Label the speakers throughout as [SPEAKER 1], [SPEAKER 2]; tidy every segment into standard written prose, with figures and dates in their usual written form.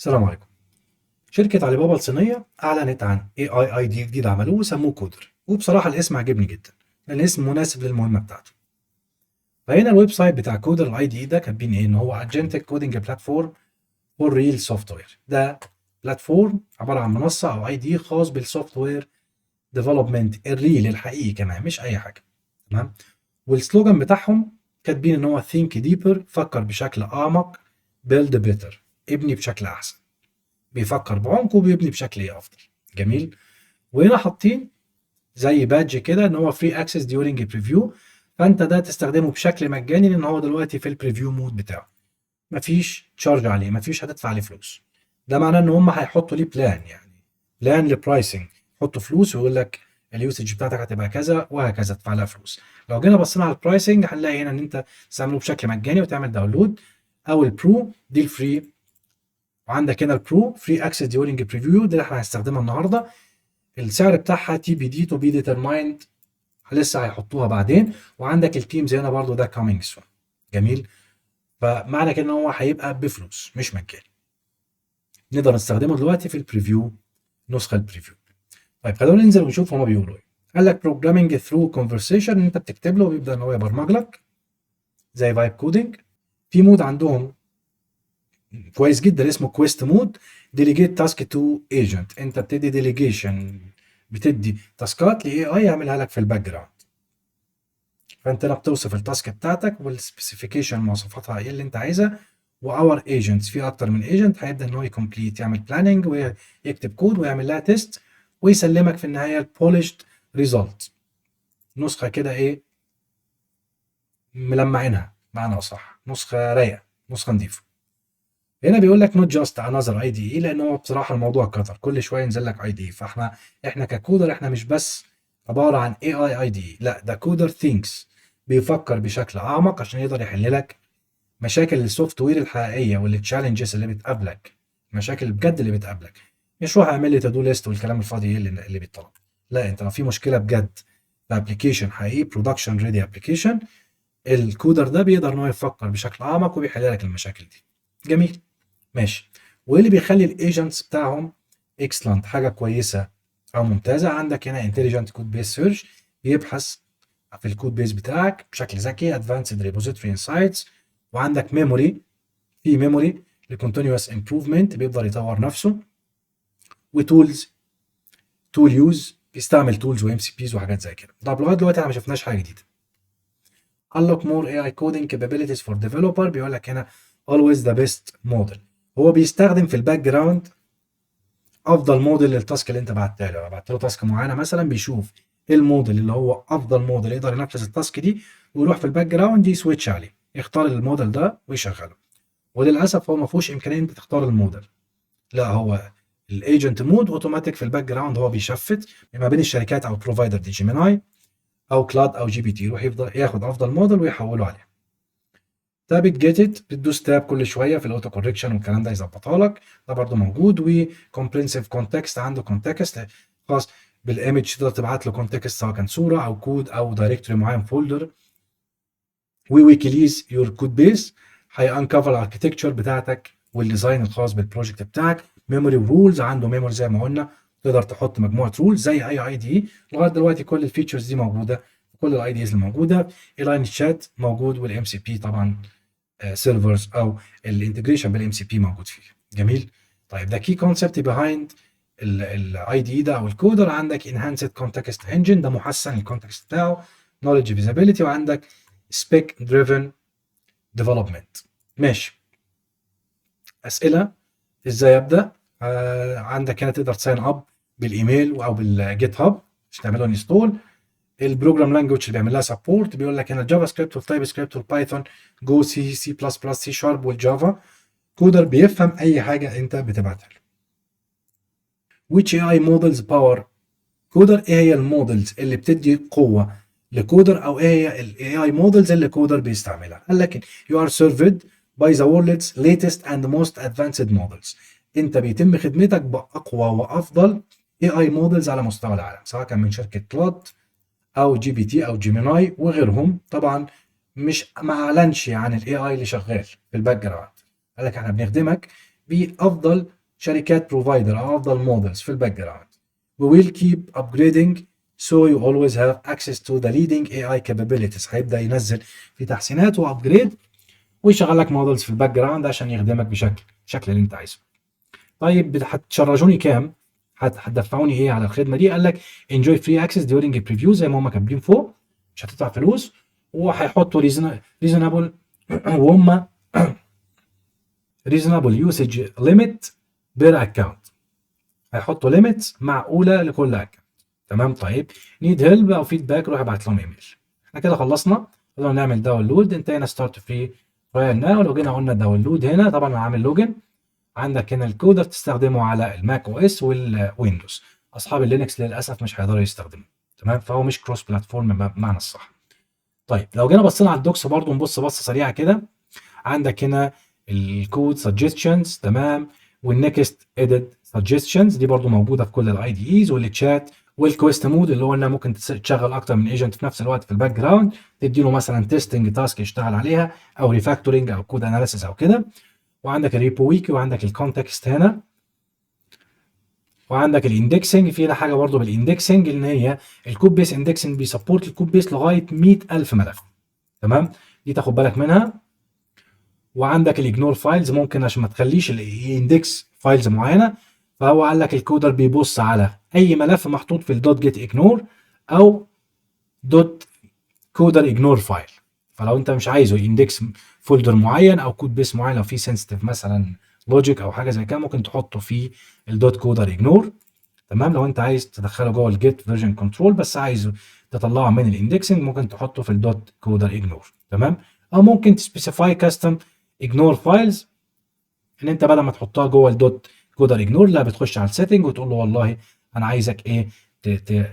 [SPEAKER 1] السلام عليكم. شركة علي بابا الصينية أعلنت عن AI ID جديد عملوه وسموه كودر، وبصراحة الاسم عجبني جدا لأن الاسم مناسب للمهمة بتاعته. فهنا الويب سايت بتاع كودر الاي دي ده كاتبين إيه؟ إن هو Agentic Coding Platform for Real Software. ده بلاتفورم عبارة عن منصة أو اي دي خاص بالسوفت وير ديفلوبمنت الريل الحقيقي كمان، مش أي حاجة. تمام؟ والسلوجان بتاعهم كاتبين إن هو Think Deeper، فكر بشكل أعمق، Build Better، ابني بشكل أحسن. بيفكر بعمق وبيبني بشكل ايه افضل. جميل. وهنا حاطين زي بادج كده ان هو فري اكسس ديورنج بريفيو، فانت ده تستخدمه بشكل مجاني لان هو دلوقتي في البريفيو مود بتاعه، مفيش تشارج عليه، مفيش هتدفع عليه فلوس. ده معناه ان هم هيحطوا ليه بلان، يعني بلان لبرايسنج، يحطوا فلوس ويقول لك اليوسج بتاعتك هتبقى كذا وهكذا، تدفع لها فلوس. لو جينا بصينا على البرايسنج هنلاقي هنا ان انت تستعمله بشكل مجاني وتعمل داونلود، او البرو دي الفري. وعندك هنا البرو فري اكسس ديورنج بريفيو، دي اللي احنا هنستخدمها النهارده. السعر بتاعها تي بي دي تو بي ديترمايند، لسه هيحطوها بعدين. وعندك التيمز هنا برضو ده كامينج سون. جميل. فمعنى كده ان هو هيبقى بفلوس مش مجاني، نقدر نستخدمه دلوقتي في البريفيو، نسخه البريفيو. طيب خلونا ننزل ونشوف هما بيقولوا ايه. قال لك بروجرامينج ثرو كونفرسيشن، انت بتكتب له ويبدا ان هو يبرمج لك زي فايب كودنج. في مود عندهم كويس جدا اسمه كويست مود، ديليجيت تاسك تو ايجنت، انت بتدي ديليجيشن، بتدي تاسكات لاي اي يعملها لك في الباك جراوند. فانت هنا بتوصف التاسك بتاعتك والسبيسيفيكيشن، مواصفاتها ايه اللي انت عايزها. واور ايجنتس، في اكتر من ايجنت هيبدا ان هو يكمبليت، يعمل بلاننج ويكتب كود ويعمل لها تيست، ويسلمك في النهايه البولشد ريزلت، نسخه كده ايه، ملمعينها معنى اصح، نسخه رايقه، نسخه نظيفه. هنا بيقول لك نوت جاست انذر اي دي اي، لان هو بصراحه الموضوع كتر، كل شويه ينزل لك اي دي. فاحنا ككودر احنا مش بس عباره عن اي دي، لا ده كودر ثينكس، بيفكر بشكل اعمق عشان يقدر يحل لك مشاكل السوفت وير الحقيقيه والتشالنجز اللي بتقابلك، المشاكل بجد اللي بتقابلك. مش روح اعمل لي تو دو ليست والكلام الفاضي اللي بيطلب. لا، انت لو في مشكله بجد في ابلكيشن حقيقي، برودكشن ريدي ابلكيشن، الكودر ده بيقدر ان هو يفكر بشكل اعمق وبيحل لك المشاكل دي. جميل. ماشي. وايه اللي بيخلي الايجنتس بتاعهم اكسلنت، حاجه كويسه او ممتازه؟ عندك هنا انتليجنت كود بيس سيرش، بيبحث في الكود بيس بتاعك بشكل ذكي، ادفانسد ريبوزيتوري انسايتس. وعندك ميموري، في ميموري لكونتينوس امبروفمنت، بيقدر يطور نفسه. وتولز، تول يوز، بيستعمل تولز وام سي بيز وحاجات زي كده. طب لغايه دلوقتي احنا ما شفناش حاجه جديده. unlock more AI coding capabilities for developer، بيقول لك هنا always the best model. هو بيستخدم في الباك جراوند افضل موديل للتاسك اللي انت بعتها له. بعت له تاسك معينه مثلا، بيشوف ايه الموديل اللي هو افضل موديل يقدر ينفذ التاسك دي، ويروح في الباك جراوند يسويتش عليه، يختار الموديل ده ويشغله. وللاسف هو ما فيهوش امكانيه انت تختار الموديل، لا هو الايجنت مود اوتوماتيك في الباك جراوند، هو بيشفت ما بين الشركات او البروفايدر دي، جيميناي او كلاد او جي بي تي، يروح يفضل ياخد افضل موديل ويحوله عليه. تاب جيت ات، بتدوس تاب كل شويه في الاوتو كوركشن والكلام ده يظبطها لك، ده برده موجود. وكومبرينسيف كونتكست، عنده كونتكست خاص بالايمج، تقدر تبعت له كونتكست سواء كان صوره او كود او دايركتوري معين، فولدر. ويكيليز يور كود بيس، هي انكفر الاركتكتشر بتاعتك والديزاين الخاص بالبروجكت بتاعك. ميموري ورولز، عنده ميموري زي ما قلنا، تقدر تحط مجموعه رولز زي اي دي. لغايه دلوقتي كل الفيتشرز دي موجوده، كل الاي ديز الموجوده. الاين شات موجود، والام سي بي طبعا سيرفرز او الانتجريشن بالام سي بي موجود فيه. جميل. طيب ده كي كونسبت بيهايند الاي دي ده او الكودر. عندك انهانسد كونتكست انجن، ده محسن الكونتكست بتاعه. نولج فيزابيلتي، وعندك سبيك دريفن ديفلوبمنت. ماشي. اسئله، ازاي ابدا؟ عندك هنا تقدر تساين اب بالايميل او بالجيت هاب عشان تعمله انستول. البروجرام لانجوج اللي بيعمل لها سبورت، بيقول لك هنا الجافا سكريبت والتايب سكريبت والبايثون، جو، سي، سي بلس بلس، سي شارب، والجافا. كودر بيفهم اي حاجه انت بتبعتها له. which AI models power كودر، ايه هي المودلز اللي بتدي قوه لكودر، او ايه هي الاي اي مودلز اللي كودر بيستعملها؟ قال لك you are served by the world's latest and most advanced models. انت بيتم خدمتك باقوى وافضل اي اي مودلز على مستوى العالم، سواء كان من شركه كلاد او جي بي تي او جيميناي وغيرهم. طبعا مش ما اعلنش عن الاي اي اللي شغال في الباك جراوند، قال لك احنا بنخدمك بافضل شركات بروفايدر او افضل مودلز في الباك جراوند. We will keep upgrading so you always have access to the leading AI capabilities. هيبدا ينزل في تحسينات وابجريد ويشغل لك مودلز في الباك جراوند عشان يخدمك بشكل اللي انت عايزه. طيب هتشرجوني كام؟ هتدفعوني ايه على الخدمه دي؟ قال لك enjoy free access during a preview زي ما هم كاتبين فوق، مش هتدفع فلوس، وهيحطوا reasonable وهم reasonable usage limit بير account، هيحطوا ليميتس معقوله لكل اكونت. تمام. طيب نيد هيلب او فيدباك روح ابعت لهم ايميل. احنا كده خلصنا، قلنا نعمل داونلود، انتهينا ستارت فري ترايل ناو. لو جينا قلنا داونلود هنا، طبعا انا عامل لوجن. عندك هنا الكودر تستخدمه على الماك او اس والويندوز، اصحاب اللينكس للاسف مش هيقدروا يستخدموه. تمام، فهو مش كروس بلاتفورم بمعنى الصح. طيب لو جينا بصينا على الدوكس برضو، نبص بصه سريعه كده. عندك هنا الكود سجستشنز، تمام، والنكست اديت سجستشنز دي برضو موجوده في كل الاي دي ايز، والتشات والكويست مود اللي هو انها ممكن تشغل اكتر من ايجنت في نفس الوقت في الباك جراوند، تدي له مثلا تيستنج تاسك يشتغل عليها او ريفاكتورنج او كود اناليسيس او كده. وعندك الريبو ويكي، وعندك الكونتكست هنا، وعندك الاندكسنج. في هنا حاجه برضو بالاندكسنج ان هي الكود بيس اندكسنج بيسبورت الكود بيس لغايه 100,000 ملف. تمام، دي تاخد بالك منها. وعندك الاجنور فايلز، ممكن عشان ما تخليش الاندكس فايلز معينه، فهو قال لك الكودر بيبص على اي ملف محطوط في الدوت جيت اجنور او دوت كودر اجنور فايل. فلو انت مش عايزه اندكس فولدر معين او كود بيس معين، لو في سنسيتيف مثلا لوجيك او حاجه زي كده، ممكن تحطه في الدوت كودر اجنور. تمام، لو انت عايز تدخله جوه الجيت فيرجن كنترول بس عايزه تطلعه من الاندكسنج، ممكن تحطه في الدوت كودر اجنور. تمام، او ممكن تسبيسيفاي كاستم اجنور فايلز، ان انت بدل ما تحطها جوه الدوت كودر اجنور، لا بتخش على السيتنج وتقول له والله انا عايزك ايه،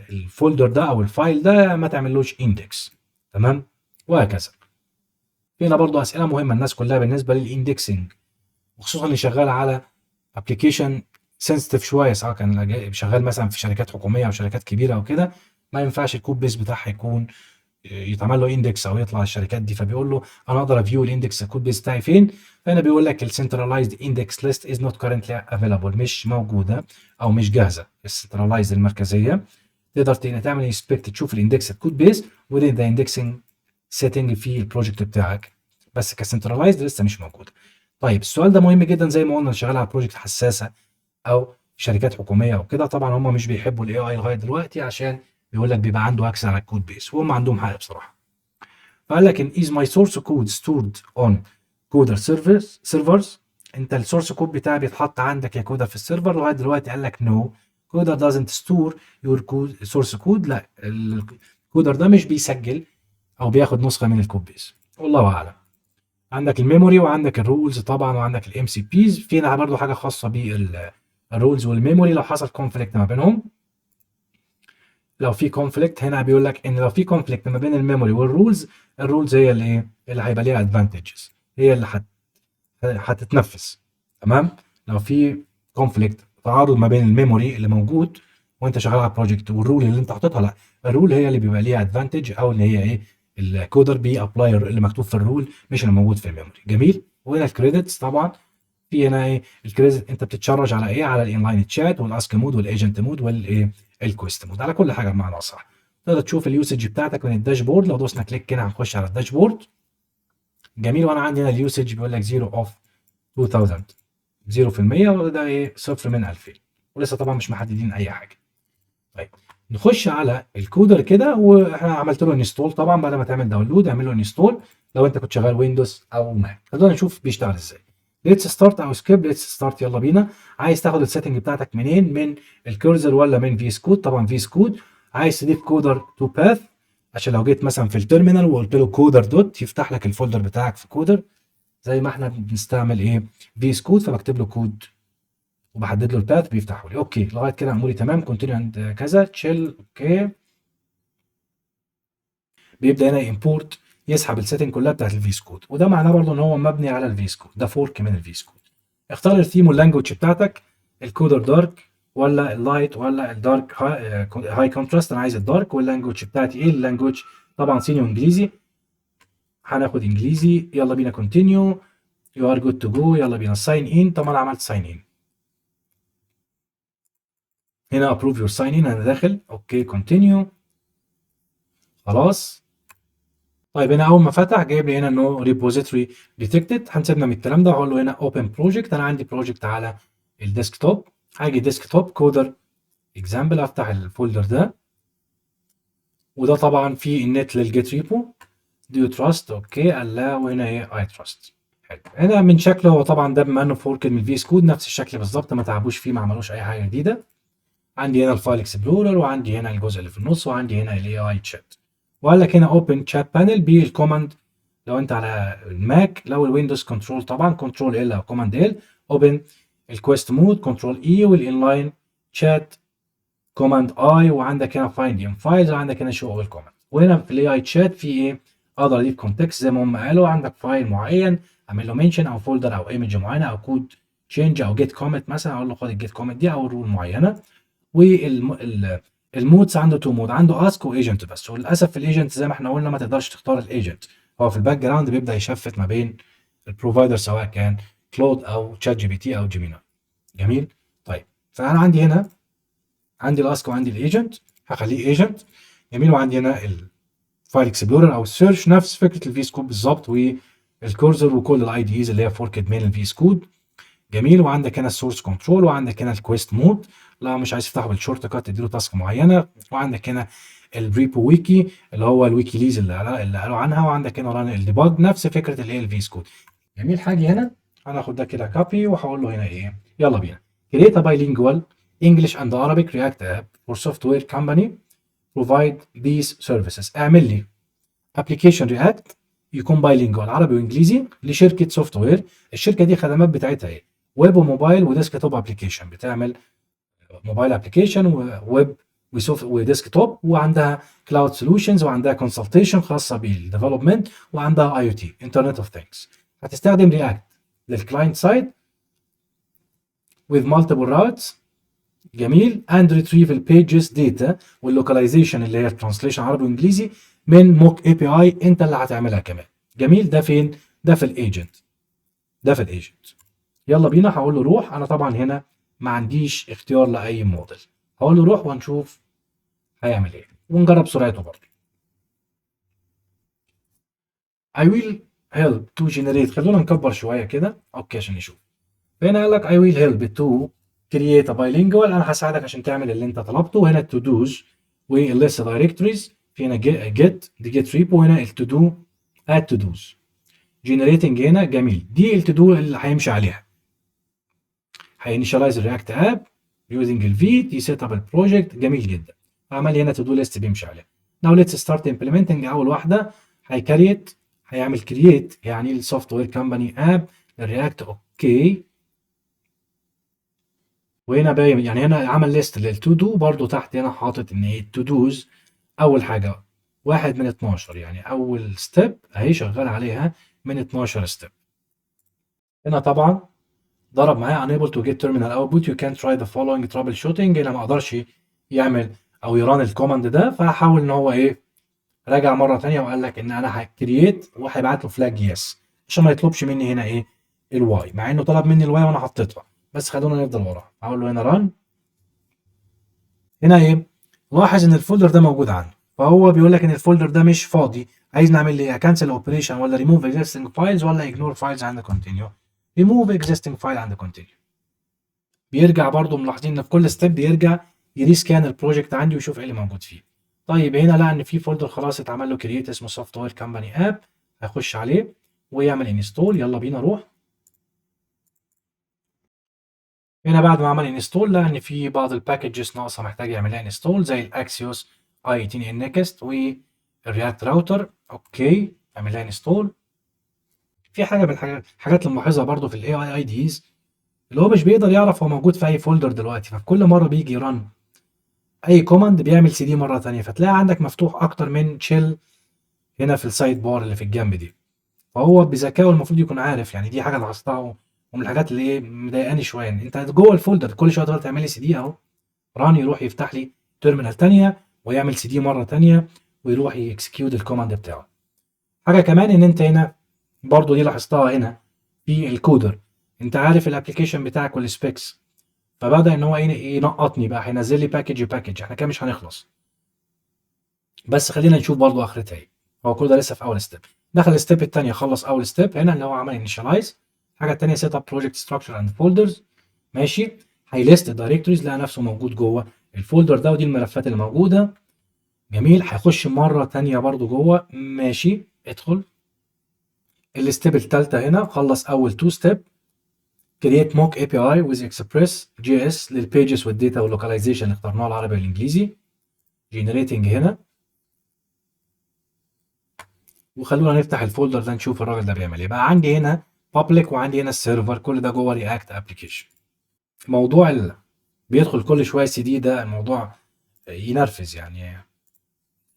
[SPEAKER 1] الفولدر ده او الفايل ده ما تعملوش اندكس. تمام، وهكذا. في هنا برضو اسئله مهمه الناس كلها بالنسبه للاندكسنج، وخصوصا اللي شغال على ابلكيشن سنسيتيف شويه، سواء كان شغال مثلا في شركات حكوميه او شركات كبيره او كده، ما ينفعش الكود بيس بتاعها يكون يتعمل له اندكس او يطلع الشركات دي. فبيقول له انا اقدر افيو الاندكس الكود بيس بتاعي فين؟ فهنا بيقول لك السنترلايزد اندكس ليست از نوت كارنتلي افيلابل، مش موجوده او مش جاهزه السنترلايزد المركزيه. تقدر تعمل انسبكت تشوف الاندكس الكود بيس within the indexing setting في البروجكت بتاعك، بس كسنترلايزد لسه مش موجوده. طيب السؤال ده مهم جدا، زي ما قلنا شغال على بروجكت حساسه او شركات حكوميه او كده، طبعا هم مش بيحبوا الاي اي لغايه دلوقتي عشان بيقول لك بيبقى عنده اكسس على الكود بيس، وهم عندهم حق بصراحه. فقال لك ان is my source code stored on coder servers، انت السورس كود بتاعي بيتحط عندك يا كودر في السيرفر؟ لغايه دلوقتي قال لك no coder doesn't store your code source code، لا الكودر ده مش بيسجل او بياخد نسخه من الكود بيس، والله اعلم. عندك الميموري وعندك الرولز طبعا وعندك الام سي بيز. فينا برضو حاجه خاصه بالرولز والميموري لو حصل كونفليكت ما بينهم. لو في كونفليكت هنا بيقول لك ان لو في كونفليكت ما بين الميموري والرولز، الرولز هي اللي هيبقى ليها ادفانتجز، هي اللي هتتنفذ. تمام، لو في كونفليكت تعارض ما بين الميموري اللي موجود وانت شغال على البروجكت والرول اللي انت حاططها، لا الرول هي اللي بيبقى ليها ادفانتج، او اللي هي ايه، الكودر بي ابلاير اللي مكتوب في الرول مش اللي موجود في الميموري. جميل. وهنا الكريدتس طبعا، في هنا ايه الكريدت، انت بتتشرج على ايه، على الانلاين تشات والاسك مود والايجنت مود والايه الكويست مود، على كل حاجه بمعنى اصح. تقدر تشوف اليوسج بتاعتك من الداشبورد، لو دوسنا كليك هنا هنخش على الداشبورد. جميل. وانا عندي هنا اليوسج بيقول لك 0 اوف 2000، 0%، وده ايه 0 من 2000، ولسه طبعا مش محددين اي حاجه. طيب نخش على الكودر كده، واحنا عملت له انستول طبعا بعد ما تعمل داونلود اعمل له انستول لو انت كنت شغال ويندوز او ماك. خلينا نشوف بيشتغل ازاي. ليتس ستارت او سكيب. ليتس ستارت، يلا بينا. عايز تاخد السيتنج بتاعتك منين؟ من الكيرسر ولا من فيس كود؟ طبعا فيس كود. عايز تضيف كودر تو باث عشان لو جيت مثلا في التيرمينال وقلت له كودر دوت يفتح لك الفولدر بتاعك في كودر، زي ما احنا بنستعمل ايه فيس كود، فبكتب له كود وبحدد له الباث بيفتحه لي. اوكي لغايه كده اموري تمام. كونتينيو عند كذا تشيل. اوكي، بيبدا هنا امبورت يسحب السيتنج كلها بتاعت الفيس كود، وده معناه برضه ان هو مبني على الفيس كود، ده فورك من الفيس كود. اختار الثيم واللانجوج بتاعتك، الكودر دارك ولا اللايت ولا الدارك هاي كونتراست. انا عايز الدارك. واللانجوج بتاعتي ايه؟ اللانجوج طبعا صيني وانجليزي، هناخد انجليزي. يلا بينا كونتينيو. يو ار جود تو جو. يلا بينا ساين ان. طب انا عملت ساين ان. هنا ابروف يور ساين ان، انا داخل. اوكي كونتينيو. خلاص. طيب هنا اول ما فتح جايب لي هنا انه ريبوزيتوري ديتكتد. هنسيبنا من الكلام ده. هقول له هنا اوبن بروجكت. انا عندي بروجكت على الديسكتوب. هاجي ديسكتوب كودر اكزامبل، افتح الفولدر ده، وده طبعا فيه النت للجيت ريبو. دو يو تراست. اوكي الا، وهنا ايه اي تراست. حلو. هنا من شكله هو طبعا ده بما انه فوركد من الفي اس كود نفس الشكل بالظبط، ما تعبوش فيه، ما عملوش اي حاجه جديده. عندي هنا الفايل اكسبلورر، وعندي هنا الجزء اللي في النص، وعندي هنا الاي اي تشات. وقال لك هنا اوبن تشات بانل بالكوماند لو انت على الماك. لو الويندوز كنترول طبعا كنترول ال او كوماند ال. اوبن الكويست مود كنترول اي، والانلاين تشات كوماند اي. وعندك هنا فايند ان فايلز، وعندك هنا شو اول كوماند. وهنا في الاي اي تشات في ايه؟ اقدر اضيف كونتكست زي ما هم قالوا. عندك فايل معين اعمل له منشن، او فولدر، او ايمج معينه، او كود تشينج، او جيت كومنت مثلا اقول له خد الجيت كومنت دي، او رول معينه. والمودز عنده تو مود، عنده اسك وايجنت بس. وللاسف في الايجنت زي ما احنا قلنا ما تقدرش تختار الايجنت، هو في الباك جراوند بيبدا يشفت ما بين البروفايدر سواء كان كلود او تشات جي بي تي او جيمينا. جميل. طيب فانا عندي هنا عندي الاسك وعندي الايجنت، هخليه ايجنت. جميل. وعندي هنا الفايل اكسبلورر او السيرش، نفس فكره الفي اس كود بالظبط، والكورزر وكل الاي دي ايز اللي هي فوركد من الفي اس كود. جميل. وعندك هنا السورس كنترول، وعندك هنا الكويست مود لو مش عايز تفتحه بالشورت كات تديله تاسك معينه. وعندك هنا الريبو ويكي اللي هو الويكي ليز اللي قالوا عنها. وعندك هنا ران الديباج، نفس فكره الايه الفي اس كود. جميل. حاجه هنا هناخد ده كده كوبي، وهقول له هنا ايه، يلا بينا create a bilingual English and Arabic React app for software company provide these services. اعمل لي ابلكيشن رياكت يكون بايلينجوال عربي وانجليزي لشركه سوفت وير. الشركه دي خدمات بتاعتها ايه؟ ويب وموبايل وديسك توب ابلكيشن. بتعمل موبايل ابلكيشن وويب وديسك توب، وعندها كلاود سولوشنز، وعندها كونسلتيشن خاصه بالديفلوبمنت، وعندها اي او تي انترنت اوف ثينجز. هتستخدم رياكت للكلاينت سايد with multiple routes. جميل. and retrieval pages data واللوكاليزيشن اللي هي الترانسليشن عربي وانجليزي من موك اي بي اي انت اللي هتعملها كمان. جميل. ده فين؟ ده في الايجنت. ده في الايجنت. يلا بينا. هقول له روح. انا طبعا هنا ما عنديش اختيار لاي موديل. هقول له روح ونشوف هيعمل ايه، ونجرب سرعته برضه. I will help to generate. خلونا نكبر شويه كده اوكي عشان نشوف. فهنا قال لك I will help to create a bilingual. انا هساعدك عشان تعمل اللي انت طلبته. هنا التو دوز والليست دايركتوريز. في هنا جيت دي جيت ريبو. هنا التو دو اد تو دوز. جنريتنج هنا. جميل. دي التو دو اللي هيمشي عليها. هينيشاليز الرياكت اب يوزنج الفي دي سيت اب البروجكت. جميل جدا. عمل هنا تو دو ليست بيمشي عليها. ناو ليتس ستارت امبلمنتنج. اول واحده هيكريت، هيعمل كرييت يعني السوفت وير كمباني اب للرياكت. اوكي. وهنا باين يعني هنا عمل ليست للتو دو برضو. تحت هنا حاطط ان ايه التو دوز. اول حاجه 1 من 12 يعني اول ستيب اهي شغال عليها من 12 ستيب. هنا طبعا ضرب معايا unable to get terminal output you can try the following troubleshooting. هنا ما قدرش يعمل او يران الكوماند ده، فحاول ان هو ايه راجع مره ثانيه وقال لك ان انا هكرييت، وهيبعت له فلاج يس عشان ما يطلبش مني هنا ايه الواي، مع انه طلب مني الواي وانا حطيتها. بس خلونا نفضل ورا. هقول له هنا ران. هنا ايه لاحظ ان الفولدر ده موجود عنده، فهو بيقول لك ان الفولدر ده مش فاضي. عايز نعمل لي اكنسل اوبريشن ولا ريموف اكزيستنج فايلز ولا اجنور فايلز عند كونتينيو؟ ريموف اكزيستنج فايل عند كونتينيو. بيرجع برضو، ملاحظين ان في كل ستيب بيرجع يريسكان البروجكت عندي ويشوف ايه اللي موجود فيه. طيب هنا لقى ان في فولدر خلاص اتعمل له كرييت اسمه سوفت وير كمباني اب. هيخش عليه ويعمل انستول. يلا بينا نروح. هنا بعد ما عمل انستول لقى ان في بعض الباكجز ناقصه محتاج يعملها انستول زي الاكسيوس اي 18 ان نكست والرياكت راوتر. اوكي اعملها انستول. في حاجه من الحاجات اللي ملاحظها برضو في الاي اي ديز اللي هو مش بيقدر يعرف هو موجود في اي فولدر دلوقتي، ففي كل مره بيجي يرن اي كوماند بيعمل سي دي مره ثانيه، فتلاقي عندك مفتوح اكتر من شيل هنا في السايد بار اللي في الجنب دي. فهو بذكائه المفروض يكون عارف. يعني دي حاجه لاحظتها ومن الحاجات اللي ايه مضايقاني شويه. انت جوه الفولدر كل شويه تقدر تعمل لي سي دي اهو، ران يروح يفتح لي تيرمينال ثانيه ويعمل سي دي مره ثانيه ويروح يكسكيوت الكوماند بتاعه. حاجه كمان ان انت هنا برضو دي لاحظتها هنا في الكودر، انت عارف الابلكيشن بتاعك والسبيكس، فبدا ان هو ينقطني بقى، هينزل لي باكج، احنا كده مش هنخلص. بس خلينا نشوف برضو اخرتها ايه. هو كل ده لسه في اول ستيب. دخل الستيب الثانيه، خلص اول ستيب هنا اللي هو عمل انيشاليز. الحاجه الثانيه سيت اب بروجكت ستراكشر اند فولدرز. ماشي. هيليست الدايركتوريز، لقى نفسه موجود جوه الفولدر ده، ودي الملفات اللي موجوده. جميل. هيخش مره ثانيه برضو جوه. ماشي، ادخل. الستيب الثالثه هنا، خلص اول تو ستيب. create mock API with express JS للبيجز والداتا واللوكاليزيشن اللي اخترناه العربي والانجليزي. generating هنا. وخلونا نفتح الفولدر ده نشوف الراجل ده بيعمل ايه. بقى عندي هنا public وعندي هنا السيرفر، كل ده جوه رياكت ابلكيشن. موضوع بيدخل كل شويه سي دي، ده الموضوع ينرفز يعني.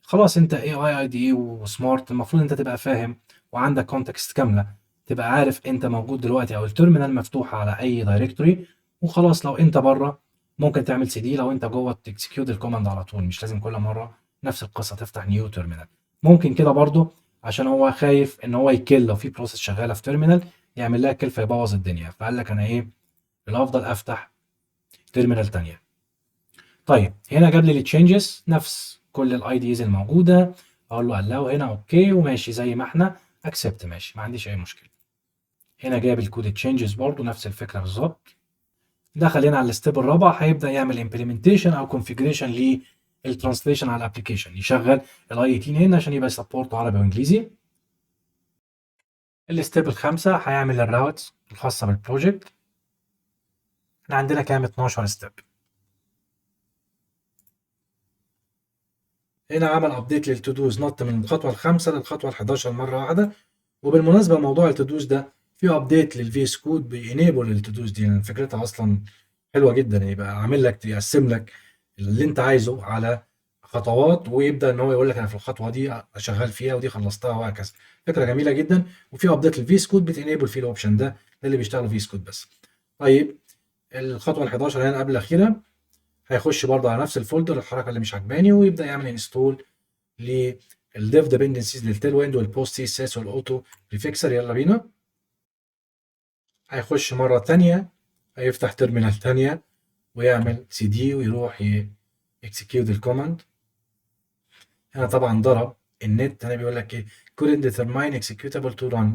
[SPEAKER 1] خلاص انت اي دي وسمارت، المفروض انت تبقى فاهم وعندك كونتكست كامله، تبقى عارف انت موجود دلوقتي او التيرمينال مفتوحه على اي دايركتوري، وخلاص. لو انت بره ممكن تعمل سي دي، لو انت جوه تكسكيوت الكوماند على طول، مش لازم كل مره نفس القصه تفتح نيو تيرمينال. ممكن كده برضو عشان هو خايف ان هو يكل لو في بروسيس شغاله في تيرمينال، يعمل لها كل فيبوظ الدنيا، فقال لك انا ايه الافضل افتح تيرمينال تانية. طيب هنا جاب لي التشينجز، نفس كل الاي ديز الموجوده. اقول له allow هنا اوكي، وماشي زي ما احنا. اكسبت، ماشي، ما عنديش اي مشكله. هنا جاب الكود تشينجز برضو نفس الفكره بالظبط. دخل هنا على الستيب الرابع، هيبدا يعمل امبلمنتيشن او كونفيجريشن للترانسليشن على الابلكيشن، يشغل الاي 18 هنا عشان يبقى سبورت عربي وانجليزي. الستيب الخامسه هيعمل الراوتس الخاصه بالبروجكت. احنا عندنا كام 12 ستيب. هنا عمل ابديت للتو دوز، نط من الخطوه الخامسه للخطوه ال11 مره واحده. وبالمناسبه موضوع التودوز ده في ابديت للفي اس كود بينيبل التودوز دي، لان فكرتها اصلا حلوه جدا. يبقى عامل لك يقسم لك اللي انت عايزه على خطوات، ويبدا ان هو يقول لك انا في الخطوه دي شغال فيها ودي خلصتها وهكذا. فكره جميله جدا. وفي ابديت للفي اس كود بتنيبل فيه الاوبشن ده اللي بيشتغلوا في اس كود بس. طيب الخطوه ال11 هنا قبل الاخيره، هيخش برضه على نفس الفولدر الحركه اللي مش عجباني، ويبدا يعمل انستول للديف ديبندنسيز للتيل ويند والبوست سي اس اس والاوتو ريفيكسر. يلا بينا. هيخش مرة تانية، هيفتح تيرمينال تانية ويعمل سي دي ويروح يكسكيوت الكوماند. هنا طبعا ضرب النت، هنا بيقول لك ايه couldn't determine executable to run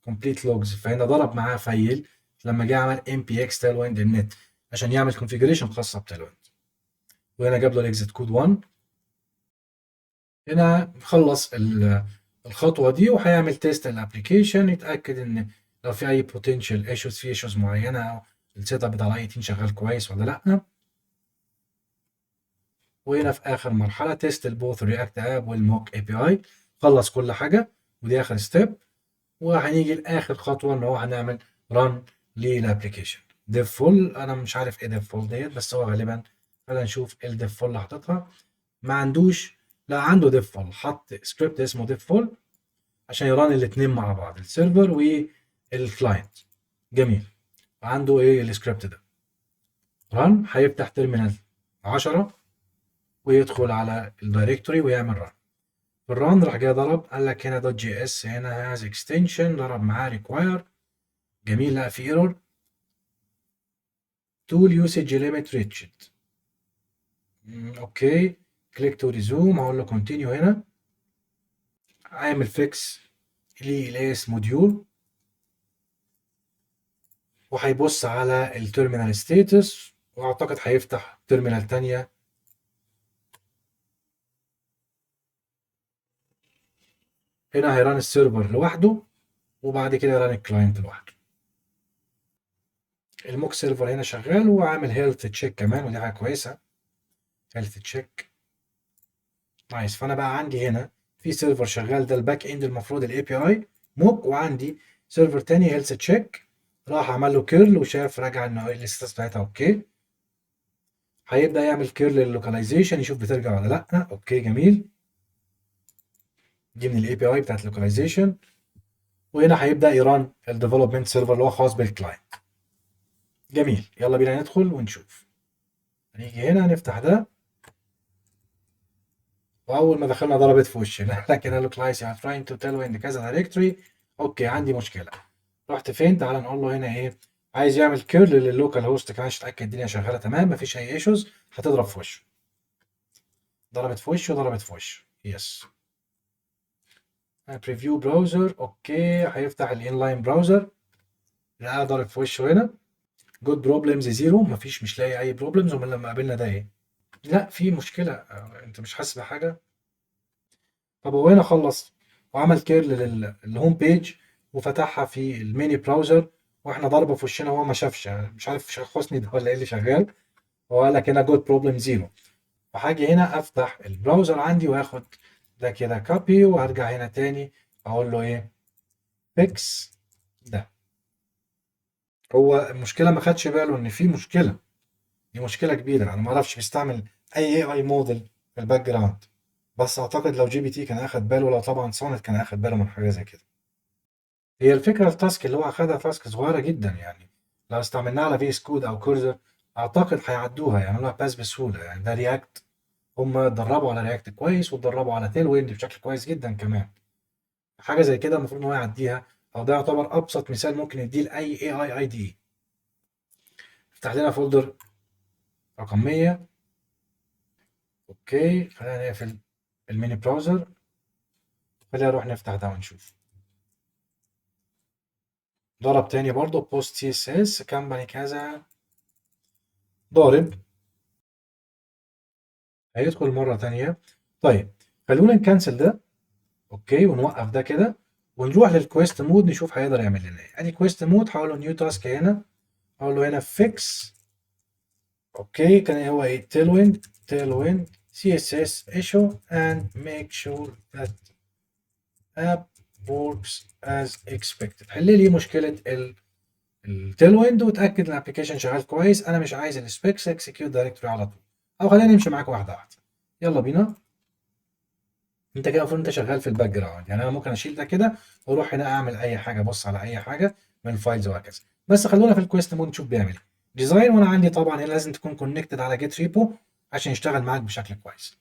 [SPEAKER 1] complete logs، فهنا ضرب معاه فايل لما جه عمل npx tailwind النت عشان يعمل configuration خاصة بتيلويند. وهنا جاب له الاكزيت كود 1. هنا خلص الخطوة دي، وهيعمل تيست الابلكيشن، يتأكد ان لو في اي potential issues، في issues معينة، او السيت اب بتاع الاي تي شغال كويس ولا لا. وهنا في اخر مرحلة تيست البوث رياكت اب والموك اي بي اي. خلص كل حاجة، ودي اخر ستيب. وهنيجي لاخر خطوة ان هو هنعمل ران للابلكيشن. ديف فول، انا مش عارف ايه ديف فول ديت، بس هو غالبا خلينا نشوف ايه الديف فول اللي حاططها. ما عندوش، لا عنده ديف فول، حط سكريبت اسمه ديف فول عشان يران الاثنين مع بعض، السيرفر والكلاينت. جميل. عنده ايه السكريبت ده. ران، هيفتح تيرمينال 10 ويدخل على الدايركتوري ويعمل ران. في الران راح جاي ضرب، قال لك هنا دوت جي اس، هنا هاز اكستنشن، ضرب معاه ريكواير. جميل. لا في ايرور. تول يوسج ليميت ريتشد. اوكي. كليك تو ريزوم، هقول له كونتينيو. هنا عامل فيكس للاس موديول، وهيبص على التيرمينال ستاتس، واعتقد هيفتح تيرمينال تانية. هنا هيران السيرفر لوحده، وبعد كده يران الكلاينت لوحده. الموك سيرفر هنا شغال، وعامل هيلث تشيك كمان، ودي حاجه كويسه. هيلث تشيك نايس. فانا بقى عندي هنا في سيرفر شغال، ده الباك اند المفروض الاي بي اي موك، وعندي سيرفر تاني هيلث تشيك. راح عمل له كيرل وشاف راجع ان الاستاتس بتاعتها اوكي. هيبدا يعمل كيرل لللوكاليزيشن، يشوف بترجع ولا لا. اوكي جميل. دي من الاي بي اي بتاعت اللوكاليزيشن. وهنا هيبدا يران الديفلوبمنت سيرفر اللي هو خاص بالكلاينت. جميل. يلا بينا ندخل ونشوف. هنيجي هنا نفتح ده، واول ما دخلنا ضربت في وشنا لكن قال له كلايس يو ار تراينج تو تيل وين كذا دايركتوري. اوكي عندي مشكله. رحت فين؟ تعالى نقول له هنا ايه، عايز يعمل كيرل لللوكال هوست كمان عشان اتاكد الدنيا شغاله تمام مفيش اي ايشوز. هتضرب في وشه، ضربت في وشه، ضربت في وشه، يس. بريفيو براوزر، اوكي، هيفتح الانلاين براوزر. لا ضرب في وشه هنا. جود بروبلمز زيرو، مفيش، مش لاقي اي بروبلمز. امال لما قابلنا ده ايه؟ لا في مشكله، انت مش حاسس بحاجه. طب هو هنا خلص وعمل كيرل للهوم بيج وفتحها في الميني براوزر، واحنا ضربه في وشنا وهو ما شافش، يعني مش عارف شيخ حسني ده ولا ايه اللي شغال. هو قال لك هنا جود بروبلم زيرو. فهاجي هنا افتح البراوزر عندي واخد ده كده كوبي، وهرجع هنا تاني اقول له ايه، فيكس ده. هو المشكله ما خدش باله ان في مشكله، دي مشكله كبيره. انا ما اعرفش بيستعمل اي موديل في الباك جراوند، بس اعتقد لو جي بي تي كان اخد باله، لو طبعا سونت كان اخد باله من حاجه زي كده. هي الفكره التاسك اللي هو اخدها تاسك صغيره جدا يعني، لو استعملناها على في اس كود او كورزر اعتقد هيعدوها، يعملوها باس بسهوله يعني. ده رياكت، هم اتدربوا على رياكت كويس واتدربوا على تيل ويند بشكل كويس جدا كمان. حاجه زي كده المفروض ان هو يعديها، او ده يعتبر ابسط مثال ممكن يديه لاي اي دي. افتح لنا فولدر رقم 100. اوكي خلينا نقفل الميني براوزر، خلينا نروح نفتح ده ونشوف. ضرب تاني برضه بوست سي اس اس كامباني كذا، ضارب، هيدخل مره تانيه. طيب خلونا نكنسل ده، اوكي، ونوقف ده كده، ونروح للكويست مود نشوف هيقدر يعمل لنا ايه. ادي كويست مود، هقول له نيو تاسك هنا، هقول له هنا فيكس. اوكي كان هو ايه، تيل ويند سي اس اس ايشو and make sure that app works as expected. حل لي مشكله التيل ويند وتاكد الابلكيشن شغال كويس. انا مش عايز السبيكس، اكسكيوت دايركتوري على طول. او خلينا نمشي معاك واحده واحده، يلا بينا. انت كده المفروض انت شغال في الباك جراوند، يعني انا ممكن اشيل ده كده واروح هنا اعمل اي حاجه، ابص على اي حاجه من الفايلز وهكذا. بس خلونا في الكويست مود نشوف بيعمل ايه. ديزاين، وانا عندي طبعا هنا لازم تكون كونكتد على جيت ريبو عشان يشتغل معاك بشكل كويس.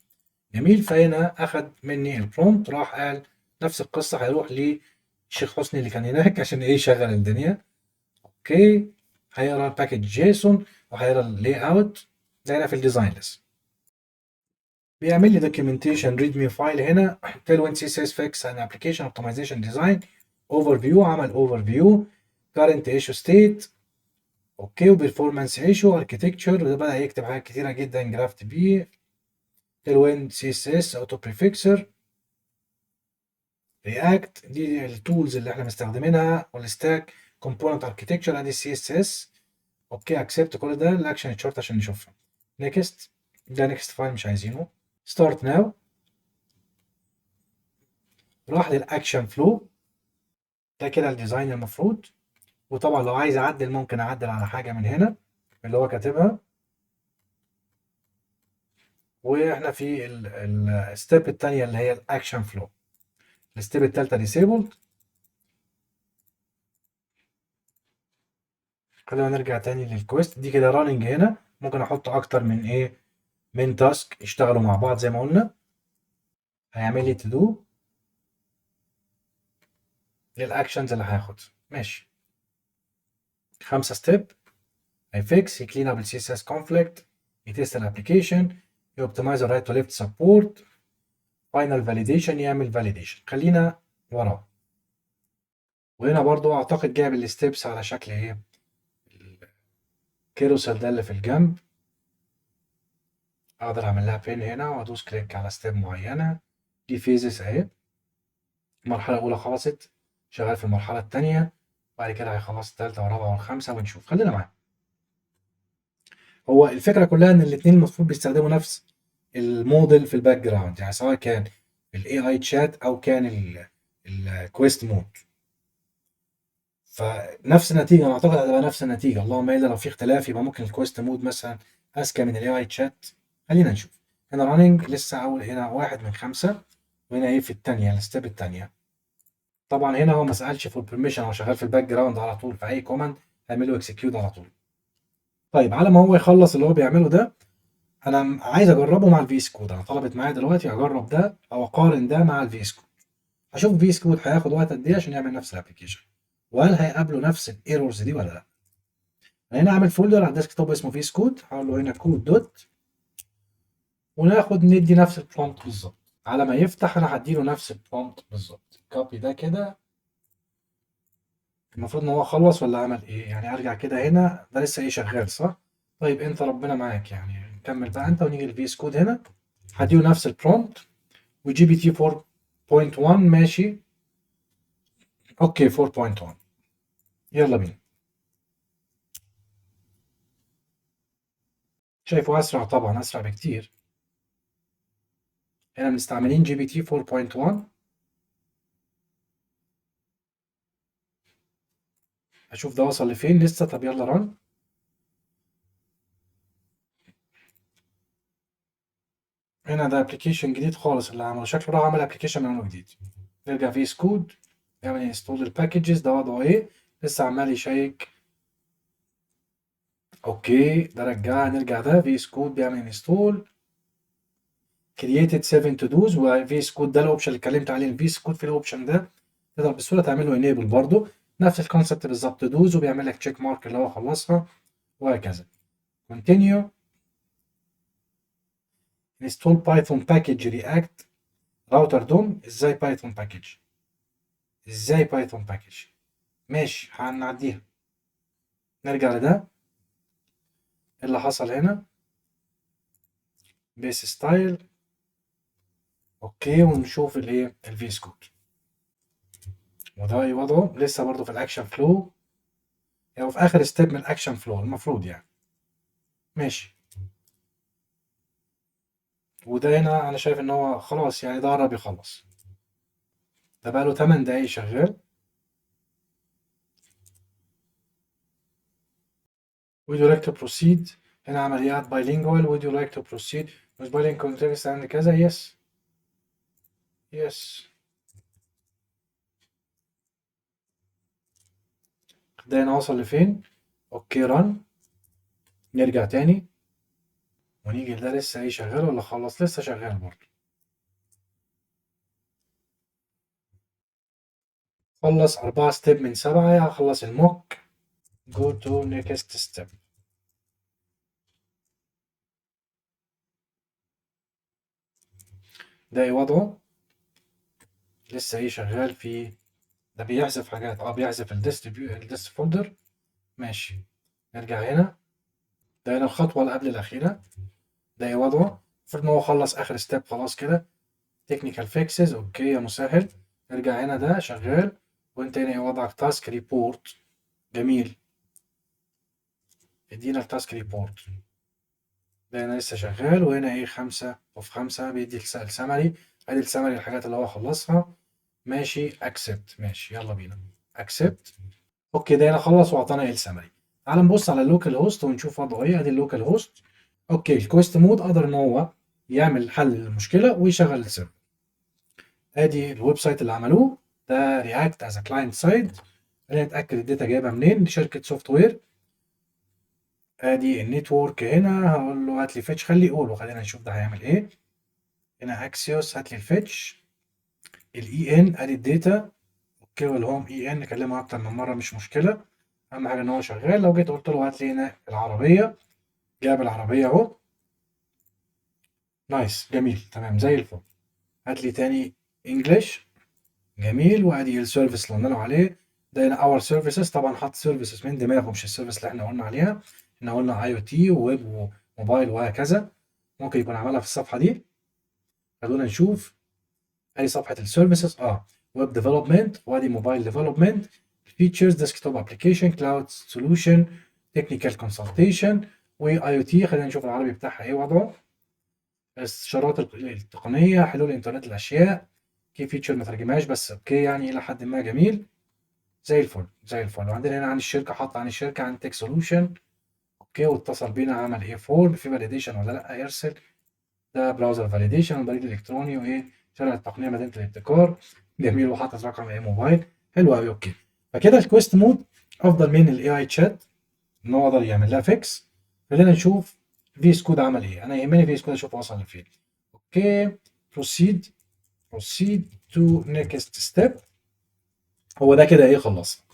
[SPEAKER 1] جميل. فهنا اخد مني البرومبت، راح قال نفس القصه، هيروح للشيخ حسني اللي كان هناك عشان ايه يشغل الدنيا. اوكي، هيقرا الباكج جيسون وهيقرا اللاي اوت. ده هنا في الديزاين لسه بيعمل لي documentation readme file هنا tailwind css fix and application optimization design overview. عمل overview current issue state، اوكي، وperformance issue architecture، وده بدأ يكتب حاجات كتيرة جدا، جرافت بي، tailwind css auto prefixer react. دي التولز اللي احنا مستخدمينها، والستاك component architecture، ادي السي اس اس. اوكي اكسبت كل ده، الاكشن شورت عشان نشوفها. next، ده next فايل مش عايزينه. start now، راح للاكشن فلو. ده كده الديزاين المفروض. وطبعا لو عايز اعدل ممكن اعدل على حاجه من هنا اللي هو كاتبها. واحنا في الستيب الثانيه اللي هي الاكشن فلو. الستيب الثالثه ديسيبلد. خلينا نرجع تاني للكويست دي كده راننج هنا. ممكن احط اكتر من ايه، من تاسك يشتغلوا مع بعض زي ما قلنا. هيعمل لي تو دو للاكشنز اللي هاخد، ماشي. 5 ستيب، هيفيكس، يكلين اب السي اس اس كونفليكت، يتست الابلكيشن، يوبتمايز الرايت تو ليفت سبورت، فاينل فاليديشن، يعمل فاليديشن. خلينا وراه. وهنا برضو اعتقد جايب الستبس على شكل ايه، الكيروسل ده اللي في الجنب. اقدر اعمل لها بين هنا وادوس كليك على ستيب معينه. دي فيزز اهي. المرحله الاولى خلصت، شغال في المرحله الثانيه، بعد كده هيخلص الثالثه والرابعه والخامسه ونشوف. خلينا معاه. هو الفكره كلها ان الاثنين المفروض بيستخدموا نفس الموديل في الباك جراوند، يعني سواء كان الاي اي تشات او كان الكويست مود. فنفس النتيجه، انا اعتقد هتبقى نفس النتيجه، اللهم الا لو في اختلاف يبقى ممكن الكويست مود مثلا اذكى من الاي اي تشات. خلينا نشوف. هنا راننج لسه اول، هنا 1 من 5، وهنا ايه في الثانيه الستيب الثانيه. طبعا هنا هو ما سالش فور بيرميشن، هو شغال في الباك جراوند على طول، في اي كوماند هيعمله اكسكيوت على طول. طيب على ما هو يخلص اللي هو بيعمله ده، انا عايز اجربه مع الفي اس كود. انا طلبت معايا دلوقتي اجرب ده او اقارن ده مع الفي اس كود، اشوف في اس كود هياخد وقت قد ايه عشان يعمل نفس الابلكيشن. وهل هيقابله نفس الايرورز دي ولا لا. هنا اعمل فولدر على الديسك توب اسمه فيس كود، هقول له هنا كود دوت، وناخد ندي نفس البرومبت بالظبط. على ما يفتح انا هديله نفس البرومبت بالظبط. كوبي ده كده. المفروض ان هو خلص ولا عمل ايه؟ يعني ارجع كده هنا، ده لسه ايه شغال صح؟ طيب انت ربنا معاك يعني، نكمل بقى انت ونيجي الفيس كود هنا، هديله نفس البرومبت وجي بي تي 4.1 ماشي. اوكي 4.1 يلا بينا. شايفه اسرع؟ طبعا اسرع بكتير. هنا مستعملين جي بي تي 4.1. اشوف ده وصل لفين لسه. طب يلا رن. هنا ده ابلكيشن جديد خالص اللي عمله، شكله راح عمل ابلكيشن من جديد. نرجع فيس كود، يعمل انستول الباكجز. ده وضعه ايه؟ لسه عمال يشيك. اوكي ده رجع. نرجع ده فيس كود بيعمل انستول. كرييتد 7 تو دوز. وفيس كود ده الاوبشن اللي اتكلمت عليه. الفيس كود في الاوبشن ده تقدر بسهوله تعمل له انيبل برضه، نفس الكونسبت بالظبط. دوز وبيعمل لك تشيك مارك اللي هو خلصها، وهكذا. كونتينيو. انستول بايثون باكج رياكت راوتر دوم. ازاي بايثون باكج؟ ازاي بايثون باكج؟ ماشي هنعديها. نرجع لده. اللي حصل هنا بيس ستايل. اوكي ونشوف الايه الفيس كود. وده ايه وضعه؟ لسه برضه في الاكشن فلو، يعني في اخر ستيب من الاكشن فلو المفروض يعني. ماشي. وده هنا انا شايف ان هو خلاص يعني، ده قرب يخلص. ده بقاله 8 دقايق شغال. would you like to proceed. هنا عمليات bilingual. would you like to proceed with bilingual context and كذا. yes yes. ده هنا وصل لفين؟ اوكي رن. نرجع تاني ونيجي ده لسه ايه شغال ولا خلص؟ لسه شغال برضه. خلص 4 ستيب من 7. هخلص الموك. go to next step. ده ايه وضعه؟ لسه ايه شغال في. ده بيحذف حاجات. بيحذف الديست فولدر. ماشي. نرجع هنا. ده هنا الخطوة اللي قبل الأخيرة. ده ايه وضعه؟ المفروض ان هو خلص آخر ستيب خلاص كده. تكنيكال فيكسز. اوكي يا مسهل. نرجع هنا ده شغال. وانت هنا ايه وضعك؟ تاسك ريبورت. جميل. ادينا التاسك ريبورت. ده هنا لسه شغال. وهنا ايه 5/5 بيدي السمري. ادي السمري الحاجات اللي هو خلصها. ماشي اكسبت. ماشي يلا بينا اكسبت. اوكي ده هنا خلص واعطانا ايه السمري. تعال نبص على اللوكال هوست ونشوف وضعه ايه. ادي اللوكال هوست. اوكي الكويست مود قدر ان هو يعمل حل للمشكله ويشغل السيرفر. ادي الويب سايت اللي عملوه. ده رياكت از كلاينت سايد. خلينا نتاكد الداتا جايبها منين. دي شركه سوفت وير. ادي النتورك هنا. هقول له هات لي فيتش. خليه يقول وخلينا نشوف ده هيعمل ايه. هنا اكسيوس هات لي الفيتش. الاي ان ادي الداتا. اوكي والهوم اي ان نكلمه اكتر من مره مش مشكله. اهم حاجه ان هو شغال. لو جيت قلت له هات لي هنا العربيه، جاب العربيه اهو. نايس جميل تمام زي الفل. هات لي تاني انجلش. جميل. وادي السيرفيس اللي قلنا له عليه. ده هنا اور سيرفيسز. طبعا حط سيرفيسز من دماغه مش السيرفيس اللي احنا قلنا عليها. احنا قلنا اي او تي وويب وموبايل وهكذا. ممكن يكون عملها في الصفحه دي. خلونا نشوف. ادي صفحه السيرفيسز. ويب ديفلوبمنت. وادي موبايل ديفلوبمنت. فيتشرز ديسكتوب ابلكيشن كلاود سولوشن تكنيكال كونسلتيشن واي او تي. خلينا نشوف العربي بتاعها ايه وضعه. استشارات التقنيه. حلول انترنت الاشياء. كي فيتشر ما ترجمهاش بس اوكي يعني الى حد ما جميل. زي الفل زي الفل. وعندنا هنا عن الشركه. حط عن الشركه عن تك سولوشن. اوكي واتصل بينا عمل ايه فورم في فاليديشن ولا لا يرسل. ده براوزر فاليديشن وبريد الكتروني وايه شارع التقنيه مدينه الابتكار. جميل. وحاطط رقم ايه موبايل. حلو قوي. اوكي فكده الكويست مود افضل من الاي اي تشات ان هو يقدر يعمل لها فيكس. خلينا نشوف فيس كود عمل ايه. انا يهمني فيس كود اشوف وصل لفين. اوكي proceed to next step. هو ده كده ايه خلص.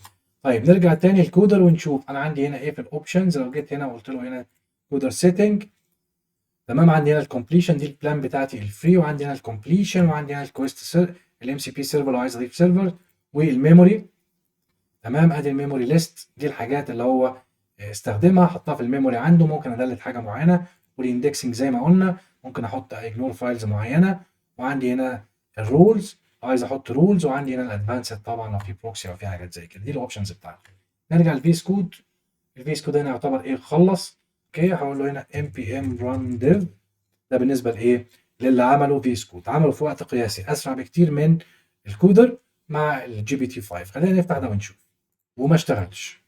[SPEAKER 1] طيب نرجع تاني الكودر ونشوف انا عندي هنا ايه في الاوبشنز. لو جيت هنا وقلت له هنا كودر سيتنج، تمام، عندي هنا الكومبليشن دي البلان بتاعتي الفري، وعندي هنا الكومبليشن، وعندي هنا الكويست الام سي بي سيرفر لو عايز اضيف سيرفر، والميموري. تمام، ادي الميموري ليست، دي الحاجات اللي هو استخدمها حطها في الميموري عنده. ممكن ادلت حاجه معينه، والاندكسنج زي ما قلنا ممكن احط اجنور فايلز معينه. وعندي هنا الرولز، عايز احط رولز، وعندي هنا الادفانسد طبعا لو في بروكسي او في حاجات زي كده. دي الاوبشنز بتاعتي. نرجع للفيس كود. الفيس كود هنا يعتبر ايه، خلص. اوكي، هقول له هنا npm run dev. ده بالنسبه لايه، للي عمله فيس كود، عمله في وقت قياسي اسرع بكتير من الكودر مع الجي بي تي 5. خلينا نفتح ده ونشوف. وما اشتغلش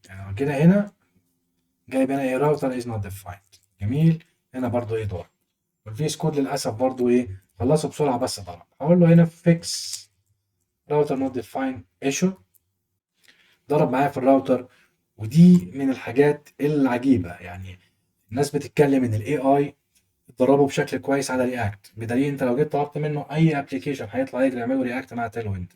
[SPEAKER 1] يعني كده. هنا جايب هنا ايه، راوتر از نوت ديفايند. جميل. هنا برضو ايه ضرب. والفيس كود للاسف برضو ايه، خلصه بسرعه بس ضرب. هقول له هنا فيكس راوتر نوت ديفايند ايشو. ضرب معايا في الراوتر. ودي من الحاجات العجيبه يعني. الناس بتتكلم ان الاي اي اتدربوا بشكل كويس على رياكت، بدليل انت لو جيت طلبت منه اي ابلكيشن هيطلع يجري يعمله رياكت مع تيل ويند.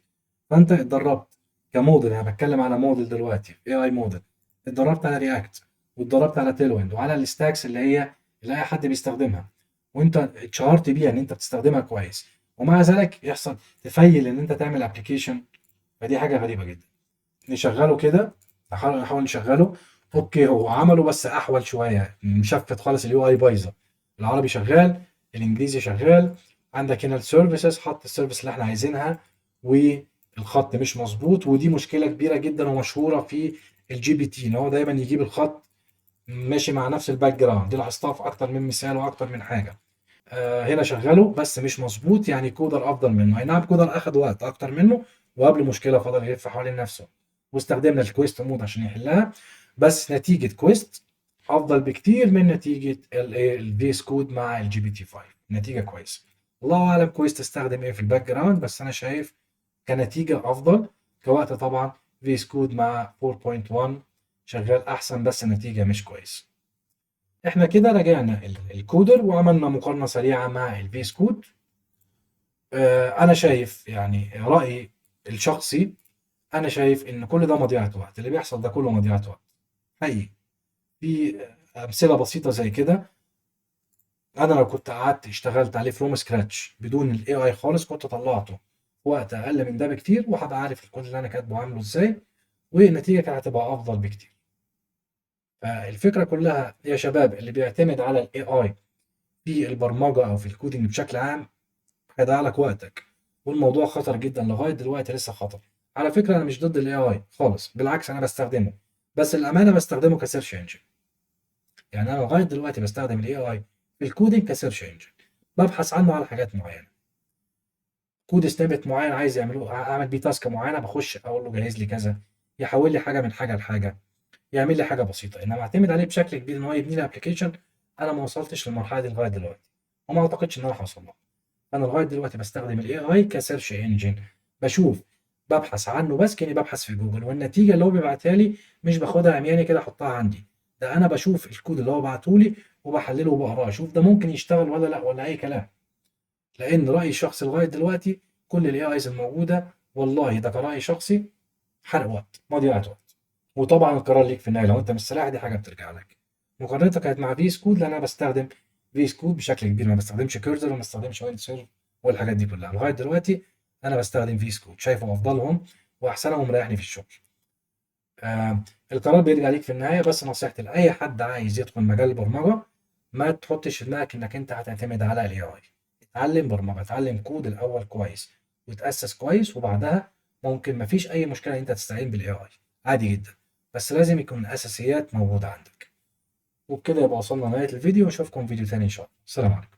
[SPEAKER 1] فانت اتدربت كموديل، انا بتكلم على موديل دلوقتي، اي اي موديل، اتدربت على رياكت، واتدربت على تيل ويند، وعلى الستاكس اللي هي اللي اي حد بيستخدمها، وانت اتشهرت بيها ان انت بتستخدمها كويس، ومع ذلك يحصل تفيل ان انت تعمل ابلكيشن. فدي حاجه غريبه جدا. نشغله كده، نحاول نشغله. اوكي، هو عمله بس احول شويه، مشفت خالص، اليو اي بايظه. العربي شغال، الانجليزي شغال. عندك هنا السيرفيسز، حط السيرفيس اللي احنا عايزينها، والخط مش مظبوط. ودي مشكله كبيره جدا ومشهوره في الجي بي تي، ان هو دايما يجيب الخط ماشي مع نفس الباك جراوند. دي لاحظتها في اكتر من مثال واكتر من حاجه. هنا شغله بس مش مظبوط، يعني كودر افضل منه. اي نعم، كودر اخد وقت اكتر منه وقبل مشكله فضل يلف حوالين نفسه، واستخدمنا الكويست مود عشان يحلها. بس نتيجه كويست افضل بكتير من نتيجه الفيس كود مع الجي بي تي 5. نتيجه كويسه. الله اعلم كويست استخدم ايه في الباك جراوند، بس انا شايف كنتيجه افضل. كوقت طبعا فيس كود مع 4.1 شغال احسن، بس النتيجه مش كويس. احنا كده راجعنا الكودر وعملنا مقارنة سريعة مع الفيس كود. انا شايف يعني رأيي الشخصي، انا شايف ان كل ده مضيعة وقت. اللي بيحصل ده كله مضيعة وقت حقيقي. في امثلة بسيطة زي كده، انا لو كنت قعدت اشتغلت عليه فروم سكراتش بدون الاي اي خالص، كنت طلعته في وقت اقل من ده بكتير، وهبقى عارف الكود اللي انا كاتبه عامله ازاي، والنتيجة كانت هتبقى افضل بكتير. فالفكرة كلها يا شباب، اللي بيعتمد على الاي اي في البرمجة او في الكودينج بشكل عام هيضيع لك وقتك. والموضوع خطر جدا، لغايه دلوقتي لسه خطر. على فكره انا مش ضد الاي اي خالص، بالعكس انا بستخدمه، بس الامانه بستخدمه كسيرش انجن. يعني انا لغايه دلوقتي بستخدم الاي اي في الكودينج كسيرش انجن. ببحث عنه على حاجات معينه، كود سنيبت معين عايز يعملوه، اعمل بيه تاسك معينه، بخش اقول له جهز لي كذا، يحول لي حاجه من حاجه لحاجه، يعمل لي حاجه بسيطه. انما اعتمد عليه بشكل كبير ان هو يبني لي ابلكيشن، انا ما وصلتش للمرحله دي لغايه دلوقتي، وما اعتقدش ان انا هوصل لها. انا لغايه دلوقتي بستخدم الاي اي كسيرش انجن. بشوف، ببحث عنه بس كاني ببحث في جوجل، والنتيجه اللي هو بيبعتها لي مش باخدها عمياني كده احطها عندي. ده انا بشوف الكود اللي هو بعته لي وبحلله وبقراه، اشوف ده ممكن يشتغل ولا لا، ولا اي كلام. لان رايي الشخصي لغايه دلوقتي كل الاي ايز الموجوده، والله ده كراي شخصي، حرق وقت، مضيعه وقت. وطبعا القرار ليك في النهايه، لو انت مستريح دي حاجه بترجع لك. مقارنتها كانت مع فيس كود، لان انا بستخدم فيس كود بشكل كبير، ما بستخدمش كيرزر وما بستخدمش ويند سيرف والحاجات دي كلها. لغايه دلوقتي انا بستخدم فيس كود، شايفه افضلهم واحسنهم ومريحني في الشغل. القرار بيرجع ليك في النهايه، بس نصيحتي لاي حد عايز يدخل مجال البرمجه، ما تحطش في دماغك انك انت هتعتمد على الاي اي. اتعلم برمجه، اتعلم كود الاول كويس، وتاسس كويس، وبعدها ممكن مفيش اي مشكله ان انت تستعين بالاي اي، عادي جدا. بس لازم يكون الاساسيات موجوده عندك. وبكده يبقى وصلنا لنهايه الفيديو، واشوفكم في فيديو تاني ان شاء الله. السلام عليكم.